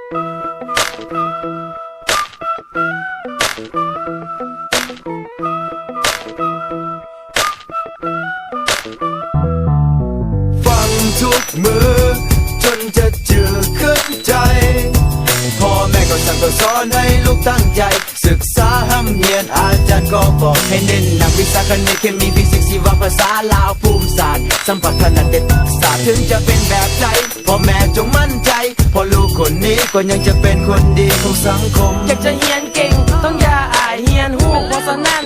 ฟังทุกมือจนจะจืดขึ้นใจพ่อแม่ก็สั่งก็สอนให้ลูกตั้งใจศึกษาห้ำเฮียนอาจารย์ก็บอกให้เน้นหนักวิชาคณิตเคมีฟิสิกส์ชีวภาษาลาวภูมิศาสตร์สัมผัสถนัดเด็ดศาสตร์ถึงจะเป็นแบบใจพ่อแม่จงมั่นใจเพราะลูกคนนี้ก็ยังจะเป็นคนดีของสังคมอยากจะเฮียนเก่งต้องอย่าอายเฮียนหูเพราะฉะนั้น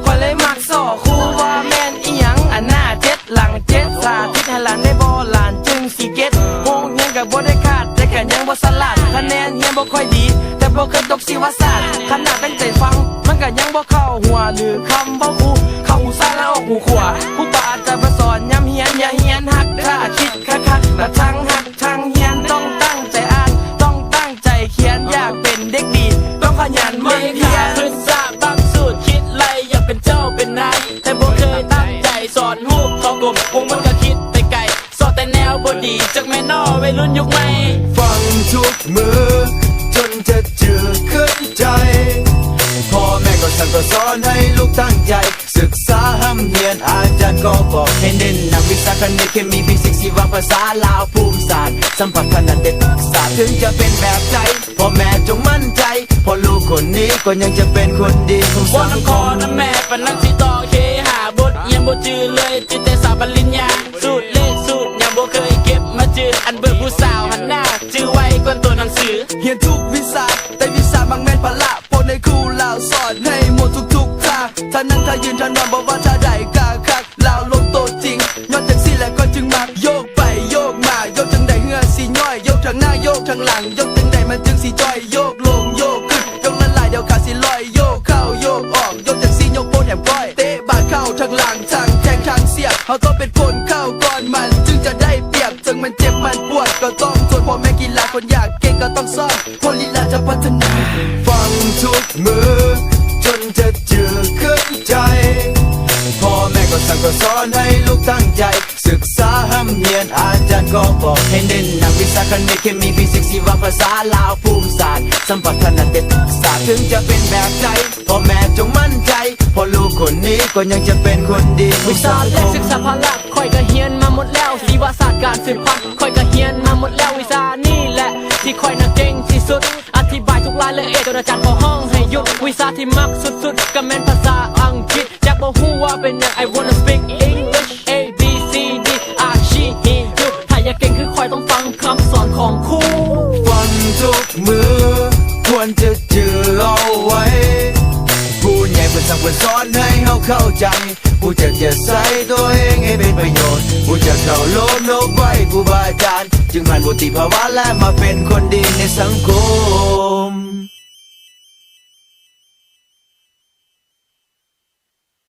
คอยเลยมักสอครูว่าแม่นอีหยังอันหน้าเจ็ดหลังเจ็ดสาธิตให้หลานได้บ่หลานจึงสิเก็ตโฮงเฮียนกับบ่ได้ขาดแต่ก็ยังบ่สลัดคะแนนเฮียนบ่ค่อยดีแต่บ่เคยตกศิวศาสตร์ขนาดตั้งใจฟังมันก็ยังบ่เข้าหัวหรือคำเว้าครูเข้าหูซ้ายแล้วออกหูขวาครูบาอาจารย์มาสอนย้ำเฮียนอย่าเฮียนหักถ้าคิดคักๆและทั้งหักทั้งเฮียนต้องตั้งใจอ่านต้องตั้งใจเขียนอยากเป็นเด็กดีต้องขยันมันเพียรศึกษาบางสูตรคิดไรอยากเป็นเจ้าเป็นนายแต่บ่เคยตั้งใจสอนรูปเขากลมวงมันก็คิดไปไกลสอนแต่แนวบ่ดีจากแม่นอวัยรุ่นยุคใหม่ฟังทุกมือจนจะจืดขึ้นใจพ่อแม่ก็สั่งก็สอนให้ลูกตั้งใจศึกษาห้ำเฮียนอาจารย์ก็บอกให้เน้นหนักวิชาคณิตเคมีฟิสิกส์ชีวภาษาลาวภูมิศาสตร์สัมผัสถนัดเด็ดศาสตร์ถึงจะเป็นแบบใจพ่อแม่จงมั่นใจเพราะลูกคนนี้ก็ยังจะเป็นคนดีของสังคมน้ำแม่ปนังสิต่อเคหาบทยังบ่จือเลยจิตแต่สาวปริญญาสูตรเลขสูตรยังบ่เคยเก็บมาจืออันเบิกผู้สาวหันหน้าจือไว้ก่อนตัวหนังสือเฮียนทุกวิชาแต่วิชาบางแม่นพละพอในครูลาวสอนให้หมดทุกท่าถ้านั่งถ้ายืนถ้านอนบอกว่าถ้าได้กาคักลาวลงโตจริงย้อนจากสิแล้วก็จึงมักโยกไปโยกมาโยกจังใดเหือสิย่อยโยกทางหน้าโยกทางหลังโยกจังใดมันจึงสิจ้อยโยกลงโยกขึ้นโยกละลายเดี๋ยวขาสิลอยโยกเข้าโยกออกโยกจากสิโยกโปนแถมก้อยเตะบาดเข้าทางหลังทางแทงทางเสียบเขาต้องเป็นคนเข้าก่อนมันจึงจะได้เปรียบจึงมันเจ็บมันปวดก็ต้องทนพ่อแม่กีฬาคนอยากเก่งก็ต้องซ่อมคนลีลาจะพัฒนาฟังทุกมือจนจะจืดขึ้นใจพ่อแม่ก็สั่งก็สอนให้ลูกตั้งใจศึกษาห้ำเฮียนอาจารย์ก็บอกให้เน้นหนักวิชาคณิตเคมีฟิสิกส์ชีวภาษาลาวภูมิศาสตร์สัมผัสถนัดเด็ดศาสตร์ถึงจะเป็นแบบใจพ่อแม่จงมั่นใจเพราะลูกคนนี้ก็ยังจะเป็นคนดีวิชาเลขศึกษาพละค่อยก็เฮียนมาหมดแล้วศิวศาสตร์การสืบพันธุ์ค่อยก็เฮียนมาหมดแล้ววิชานี่แหละที่ค่อยน่ะเก่งที่สุดอธิบายทุกรายละเอียดจนอาจารย์ขอห้องให้หยุดวิชาที่มักสุดๆก็แม่นภาษาอังกฤษอยากบอกฮู้ว่าเป็นอย่าง I wanna speak English A B C D R She He You ถ้าอยากเก่งคือค่อยต้องฟังคำสอนของครูฟังทุกมือควรจะจือเอาไว้ผู้ใหญ่เพื่อนสั่งเพื่อนสอนให้เขาเข้าใจผู้จะใส่ตัวเองให้เป็นประโยชน์ผู้จะเข้าโลภโลภไว้ผู้บาอาจารย์จึงผ่านบุตรภาวะและมาเป็นคนดีในสังคม